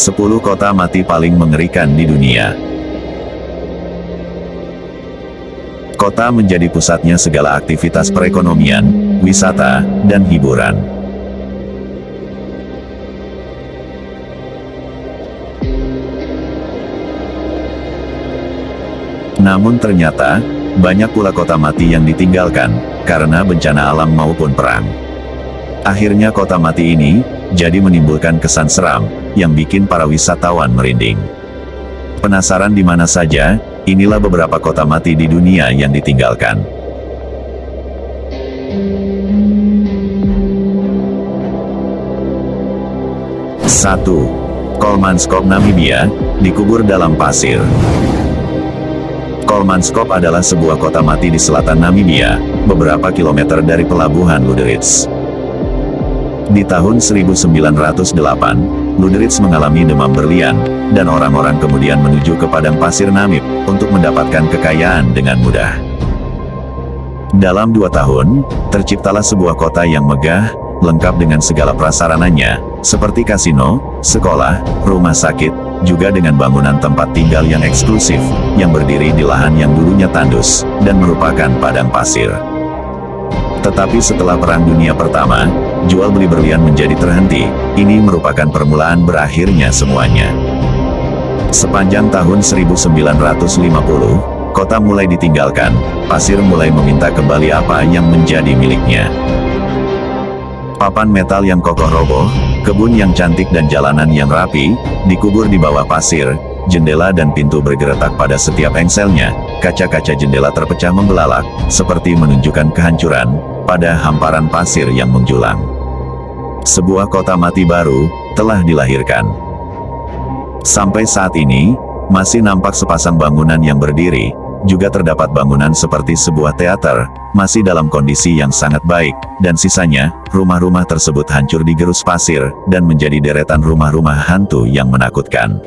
10 kota mati paling mengerikan di dunia. Kota menjadi pusatnya segala aktivitas perekonomian, wisata, dan hiburan. Namun ternyata, banyak pula kota mati yang ditinggalkan, karena bencana alam maupun perang. Akhirnya kota mati ini, jadi menimbulkan kesan seram, yang bikin para wisatawan merinding. Penasaran di mana saja? Inilah beberapa kota mati di dunia yang ditinggalkan. Satu, Kolmanskop, Namibia, dikubur dalam pasir. Kolmanskop adalah sebuah kota mati di selatan Namibia, beberapa kilometer dari pelabuhan Luderitz. Di tahun 1908, Luderitz mengalami demam berlian, dan orang-orang kemudian menuju ke padang pasir Namib, untuk mendapatkan kekayaan dengan mudah. Dalam 2 tahun, terciptalah sebuah kota yang megah, lengkap dengan segala prasarananya, seperti kasino, sekolah, rumah sakit, juga dengan bangunan tempat tinggal yang eksklusif, yang berdiri di lahan yang dulunya tandus, dan merupakan padang pasir. Tetapi setelah Perang Dunia Pertama, jual beli berlian menjadi terhenti. Ini merupakan permulaan berakhirnya semuanya. Sepanjang tahun 1950, kota mulai ditinggalkan, pasir mulai meminta kembali apa yang menjadi miliknya. Papan metal yang kokoh roboh, kebun yang cantik dan jalanan yang rapi, dikubur di bawah pasir, jendela dan pintu bergeretak pada setiap engselnya, kaca-kaca jendela terpecah membelalak, seperti menunjukkan kehancuran, pada hamparan pasir yang menjulang. Sebuah kota mati baru, telah dilahirkan. Sampai saat ini, masih nampak sepasang bangunan yang berdiri, juga terdapat bangunan seperti sebuah teater, masih dalam kondisi yang sangat baik, dan sisanya, rumah-rumah tersebut hancur digerus pasir, dan menjadi deretan rumah-rumah hantu yang menakutkan.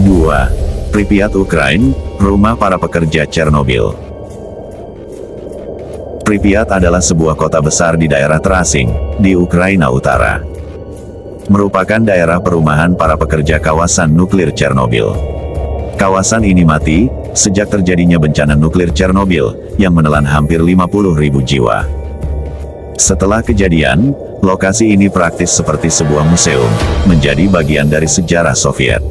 Dua, Pripyat, Ukraina, rumah para pekerja Chernobyl. Pripyat adalah sebuah kota besar di daerah terasing, di Ukraina Utara. Merupakan daerah perumahan para pekerja kawasan nuklir Chernobyl. Kawasan ini mati, sejak terjadinya bencana nuklir Chernobyl, yang menelan hampir 50.000 jiwa. Setelah kejadian, lokasi ini praktis seperti sebuah museum, menjadi bagian dari sejarah Soviet.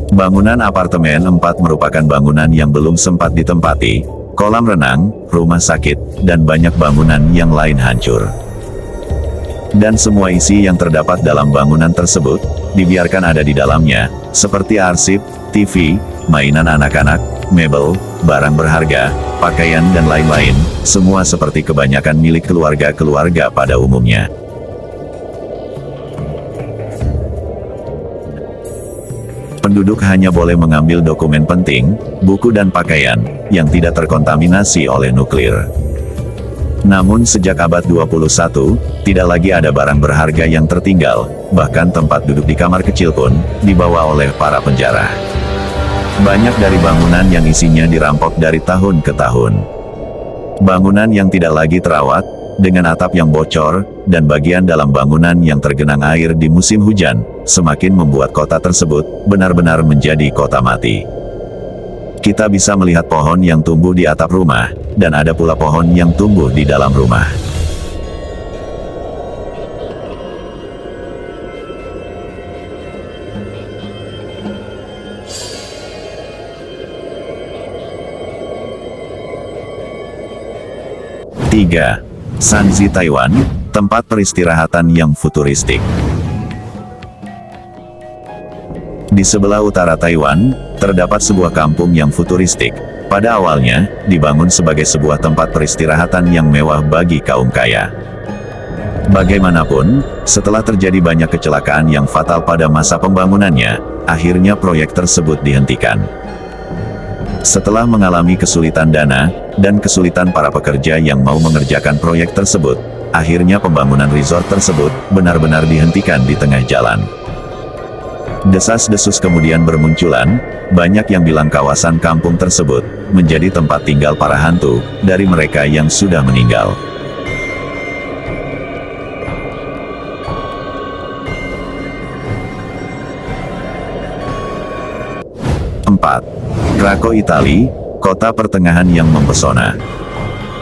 Bangunan apartemen 4 merupakan bangunan yang belum sempat ditempati, kolam renang, rumah sakit, dan banyak bangunan yang lain hancur. Dan semua isi yang terdapat dalam bangunan tersebut, dibiarkan ada di dalamnya, seperti arsip, TV, mainan anak-anak, mebel, barang berharga, pakaian dan lain-lain, semua seperti kebanyakan milik keluarga-keluarga pada umumnya. Penduduk hanya boleh mengambil dokumen penting, buku dan pakaian, yang tidak terkontaminasi oleh nuklir. Namun sejak abad 21, tidak lagi ada barang berharga yang tertinggal, bahkan tempat duduk di kamar kecil pun, dibawa oleh para penjara. Banyak dari bangunan yang isinya dirampok dari tahun ke tahun. Bangunan yang tidak lagi terawat, dengan atap yang bocor, dan bagian dalam bangunan yang tergenang air di musim hujan, semakin membuat kota tersebut, benar-benar menjadi kota mati. Kita bisa melihat pohon yang tumbuh di atap rumah, dan ada pula pohon yang tumbuh di dalam rumah. Tiga, Shanxi, Taiwan, tempat peristirahatan yang futuristik. Di sebelah utara Taiwan, terdapat sebuah kampung yang futuristik. Pada awalnya, dibangun sebagai sebuah tempat peristirahatan yang mewah bagi kaum kaya. Bagaimanapun, setelah terjadi banyak kecelakaan yang fatal pada masa pembangunannya, akhirnya proyek tersebut dihentikan. Setelah mengalami kesulitan dana, dan kesulitan para pekerja yang mau mengerjakan proyek tersebut, akhirnya pembangunan resort tersebut, benar-benar dihentikan di tengah jalan. Desas-desus kemudian bermunculan, banyak yang bilang kawasan kampung tersebut menjadi tempat tinggal para hantu dari mereka yang sudah meninggal. Empat. Krakow, Itali, kota pertengahan yang mempesona.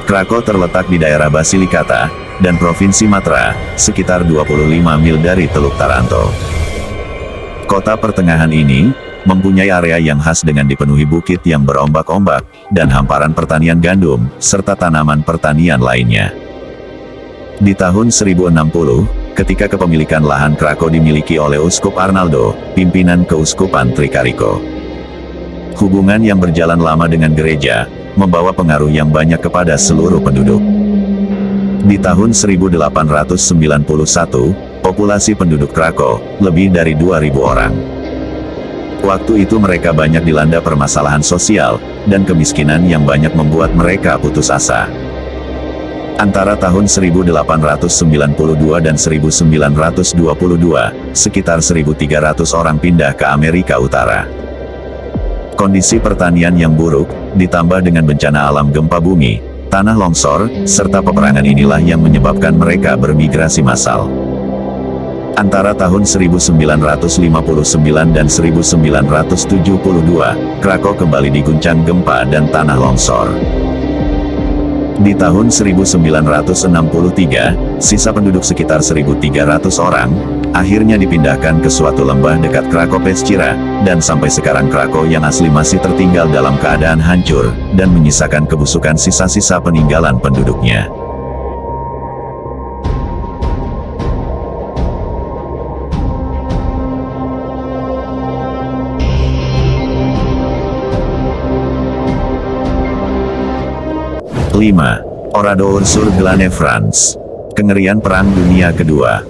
Krakow terletak di daerah Basilikata dan Provinsi Matra, sekitar 25 mil dari Teluk Taranto. Kota pertengahan ini mempunyai area yang khas dengan dipenuhi bukit yang berombak-ombak dan hamparan pertanian gandum serta tanaman pertanian lainnya. Di tahun 1060, ketika kepemilikan lahan Krakow dimiliki oleh Uskup Arnaldo, pimpinan Keuskupan Trikariko. Hubungan yang berjalan lama dengan gereja membawa pengaruh yang banyak kepada seluruh penduduk. Di tahun 1891, populasi penduduk Krakow lebih dari 2.000 orang. Waktu itu mereka banyak dilanda permasalahan sosial dan kemiskinan yang banyak membuat mereka putus asa. Antara tahun 1892 dan 1922, sekitar 1.300 orang pindah ke Amerika Utara. Kondisi pertanian yang buruk, ditambah dengan bencana alam gempa bumi, tanah longsor, serta peperangan inilah yang menyebabkan mereka bermigrasi massal. Antara tahun 1959 dan 1972, Krakow kembali diguncang gempa dan tanah longsor. Di tahun 1963, sisa penduduk sekitar 1.300 orang, akhirnya dipindahkan ke suatu lembah dekat Krakow Pescira, dan sampai sekarang Krakow yang asli masih tertinggal dalam keadaan hancur, dan menyisakan kebusukan sisa-sisa peninggalan penduduknya. Lima. Oradour-sur-Glane, France. Kengerian Perang Dunia Kedua.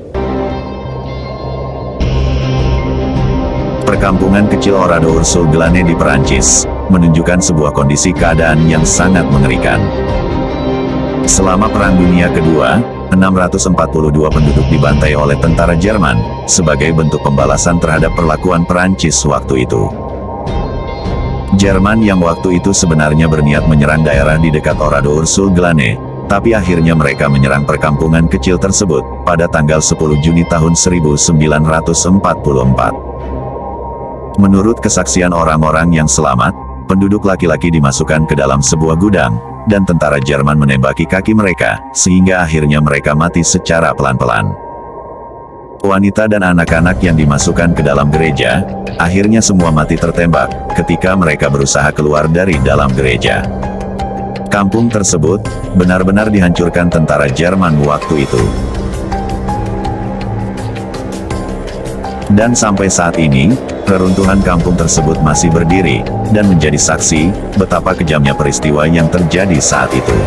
Perkampungan kecil Oradour-sur-Glane di Perancis menunjukkan sebuah kondisi keadaan yang sangat mengerikan. Selama Perang Dunia Kedua, 642 penduduk dibantai oleh tentara Jerman sebagai bentuk pembalasan terhadap perlakuan Perancis waktu itu. Jerman yang waktu itu sebenarnya berniat menyerang daerah di dekat Oradour-sur-Glane, tapi akhirnya mereka menyerang perkampungan kecil tersebut pada tanggal 10 Juni tahun 1944. Menurut kesaksian orang-orang yang selamat, penduduk laki-laki dimasukkan ke dalam sebuah gudang, dan tentara Jerman menembaki kaki mereka, sehingga akhirnya mereka mati secara pelan-pelan. Wanita dan anak-anak yang dimasukkan ke dalam gereja, akhirnya semua mati tertembak, ketika mereka berusaha keluar dari dalam gereja. Kampung tersebut, benar-benar dihancurkan tentara Jerman waktu itu. Dan sampai saat ini, reruntuhan kampung tersebut masih berdiri, dan menjadi saksi, betapa kejamnya peristiwa yang terjadi saat itu.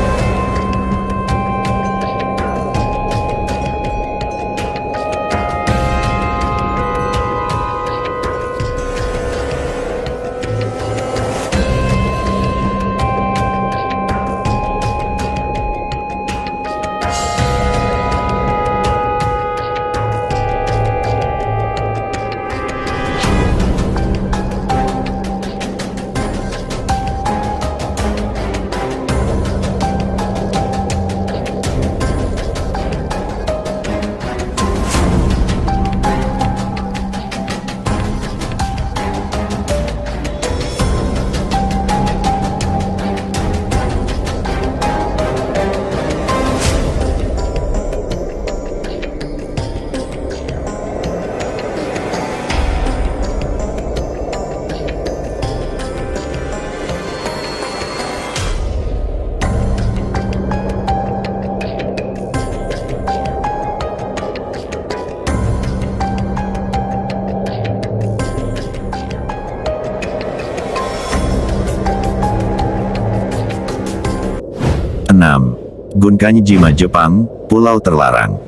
Gunkanjima, Jepang, Pulau Terlarang.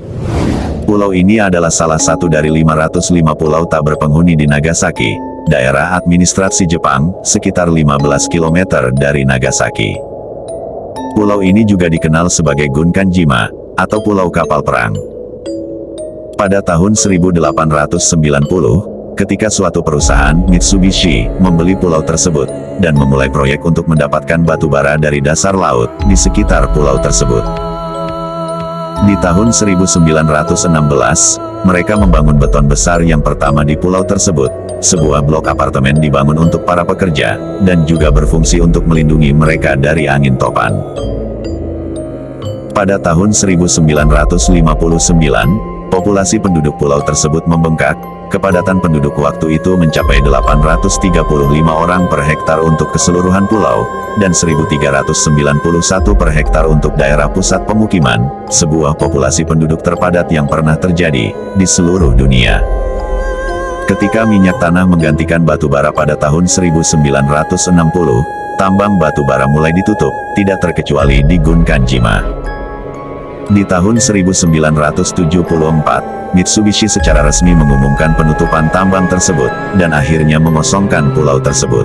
Pulau ini adalah salah satu dari 505 pulau tak berpenghuni di Nagasaki, daerah administrasi Jepang, sekitar 15 km dari Nagasaki. Pulau ini juga dikenal sebagai Gunkanjima, atau Pulau Kapal Perang. Pada tahun 1890, ketika suatu perusahaan, Mitsubishi, membeli pulau tersebut, dan memulai proyek untuk mendapatkan batu bara dari dasar laut, di sekitar pulau tersebut. Di tahun 1916, mereka membangun beton besar yang pertama di pulau tersebut. Sebuah blok apartemen dibangun untuk para pekerja, dan juga berfungsi untuk melindungi mereka dari angin topan. Pada tahun 1959, populasi penduduk pulau tersebut membengkak. Kepadatan penduduk waktu itu mencapai 835 orang per hektar untuk keseluruhan pulau, dan 1.391 per hektar untuk daerah pusat pemukiman, sebuah populasi penduduk terpadat yang pernah terjadi di seluruh dunia. Ketika minyak tanah menggantikan batu bara pada tahun 1960, tambang batu bara mulai ditutup, tidak terkecuali di Gunkanjima. Di tahun 1974, Mitsubishi secara resmi mengumumkan penutupan tambang tersebut, dan akhirnya mengosongkan pulau tersebut.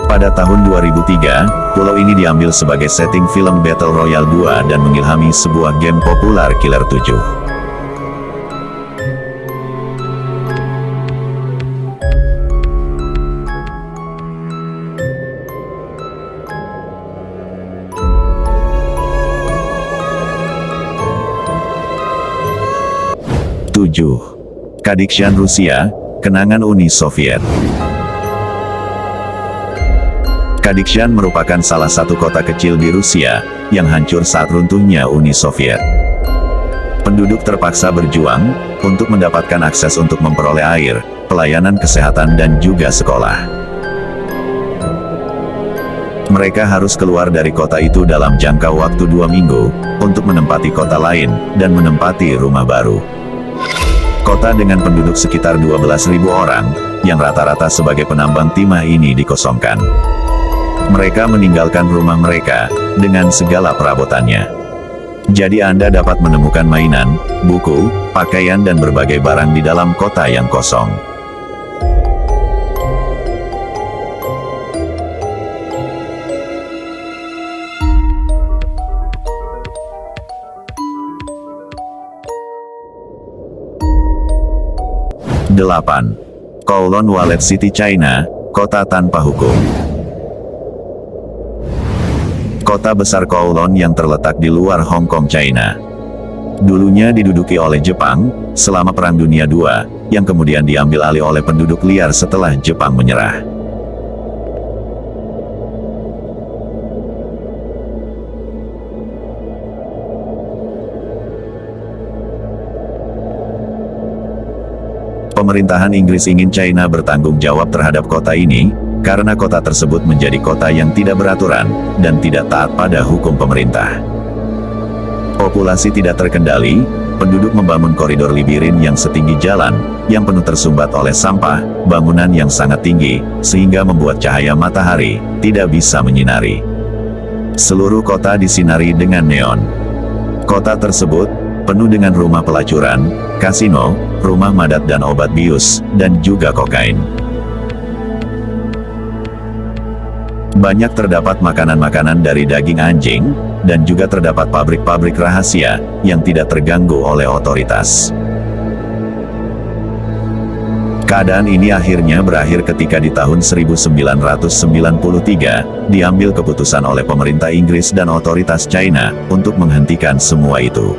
Pada tahun 2003, pulau ini diambil sebagai setting film Battle Royale 2 dan mengilhami sebuah game populer Killer 7. Kadikshan Rusia, kenangan Uni Soviet. Kadikshan merupakan salah satu kota kecil di Rusia, yang hancur saat runtuhnya Uni Soviet. Penduduk terpaksa berjuang, untuk mendapatkan akses untuk memperoleh air, pelayanan kesehatan dan juga sekolah. Mereka harus keluar dari kota itu dalam jangka waktu 2 minggu, untuk menempati kota lain, dan menempati rumah baru. Kota dengan penduduk sekitar 12.000 orang, yang rata-rata sebagai penambang timah ini dikosongkan. Mereka meninggalkan rumah mereka, dengan segala perabotannya. Jadi Anda dapat menemukan mainan, buku, pakaian dan berbagai barang di dalam kota yang kosong. Kowloon Wallet City, China, kota tanpa hukum. Kota besar Kowloon yang terletak di luar Hong Kong, China. Dulunya diduduki oleh Jepang, selama Perang Dunia II, yang kemudian diambil alih oleh penduduk liar setelah Jepang menyerah. Pemerintahan Inggris ingin China bertanggung jawab terhadap kota ini, karena kota tersebut menjadi kota yang tidak beraturan, dan tidak taat pada hukum pemerintah. Populasi tidak terkendali, penduduk membangun koridor labirin yang setinggi jalan, yang penuh tersumbat oleh sampah, bangunan yang sangat tinggi, sehingga membuat cahaya matahari tidak bisa menyinari. Seluruh kota disinari dengan neon. Kota tersebut penuh dengan rumah pelacuran, kasino, rumah madat dan obat bius, dan juga kokain. Banyak terdapat makanan-makanan dari daging anjing, dan juga terdapat pabrik-pabrik rahasia, yang tidak terganggu oleh otoritas. Keadaan ini akhirnya berakhir ketika di tahun 1993, diambil keputusan oleh pemerintah Inggris dan otoritas China, untuk menghentikan semua itu.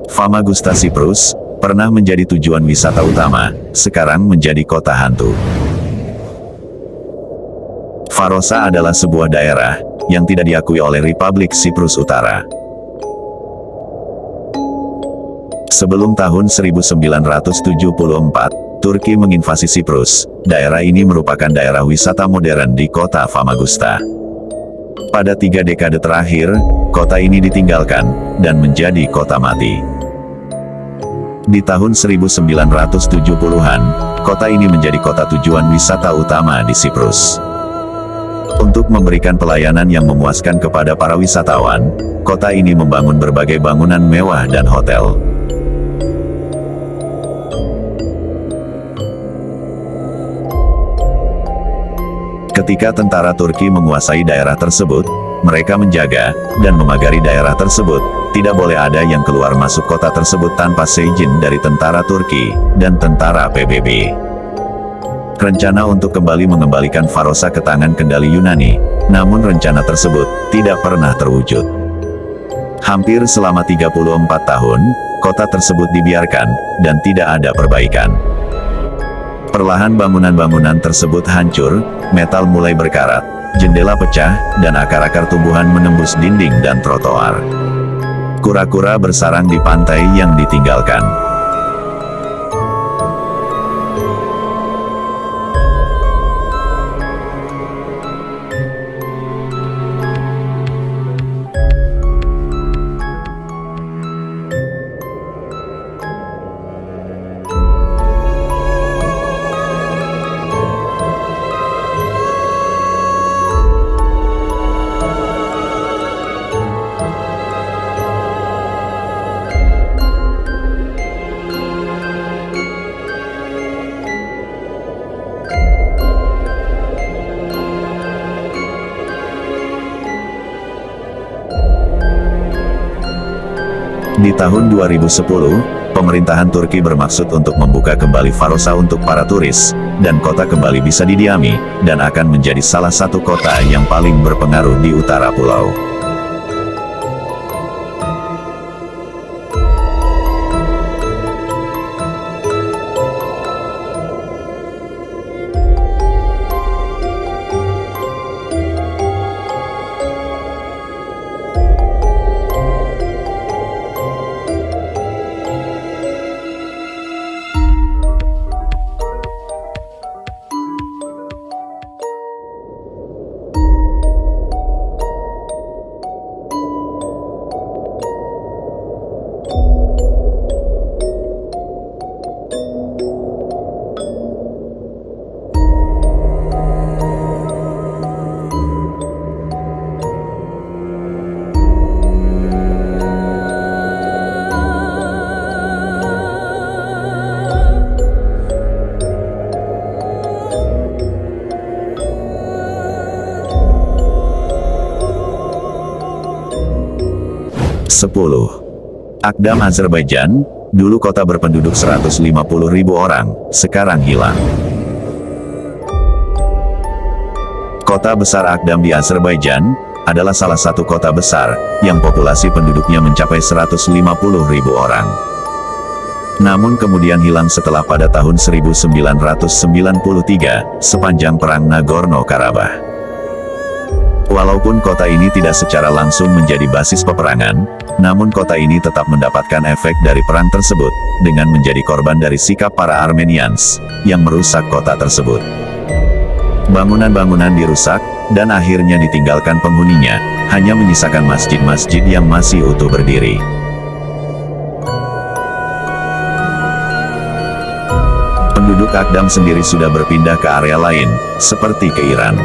Famagusta, Siprus, pernah menjadi tujuan wisata utama, sekarang menjadi kota hantu. Farosa adalah sebuah daerah, yang tidak diakui oleh Republik Siprus Utara. Sebelum tahun 1974, Turki menginvasi Siprus, daerah ini merupakan daerah wisata modern di kota Famagusta. Pada 3 dekade terakhir, kota ini ditinggalkan, dan menjadi kota mati. Di tahun 1970-an, kota ini menjadi kota tujuan wisata utama di Siprus. Untuk memberikan pelayanan yang memuaskan kepada para wisatawan, kota ini membangun berbagai bangunan mewah dan hotel. Ketika tentara Turki menguasai daerah tersebut, mereka menjaga dan memagari daerah tersebut. Tidak boleh ada yang keluar masuk kota tersebut tanpa seizin dari tentara Turki dan tentara PBB. Rencana untuk kembali mengembalikan Farosa ke tangan kendali Yunani, namun rencana tersebut tidak pernah terwujud. Hampir selama 34 tahun, kota tersebut dibiarkan dan tidak ada perbaikan. Perlahan bangunan-bangunan tersebut hancur, metal mulai berkarat, jendela pecah, dan akar-akar tumbuhan menembus dinding dan trotoar. Kura-kura bersarang di pantai yang ditinggalkan. Di tahun 2010, pemerintahan Turki bermaksud untuk membuka kembali Farosa untuk para turis, dan kota kembali bisa didiami, dan akan menjadi salah satu kota yang paling berpengaruh di utara pulau. Akdam Azerbaijan, dulu kota berpenduduk 150.000 orang, sekarang hilang. Kota besar Akdam di Azerbaijan, adalah salah satu kota besar, yang populasi penduduknya mencapai 150.000 orang. Namun kemudian hilang setelah pada tahun 1993, sepanjang Perang Nagorno-Karabakh. Walaupun kota ini tidak secara langsung menjadi basis peperangan, namun kota ini tetap mendapatkan efek dari perang tersebut, dengan menjadi korban dari sikap para Armenians, yang merusak kota tersebut. Bangunan-bangunan dirusak, dan akhirnya ditinggalkan penghuninya, hanya menyisakan masjid-masjid yang masih utuh berdiri. Penduduk Akdam sendiri sudah berpindah ke area lain, seperti ke Iran.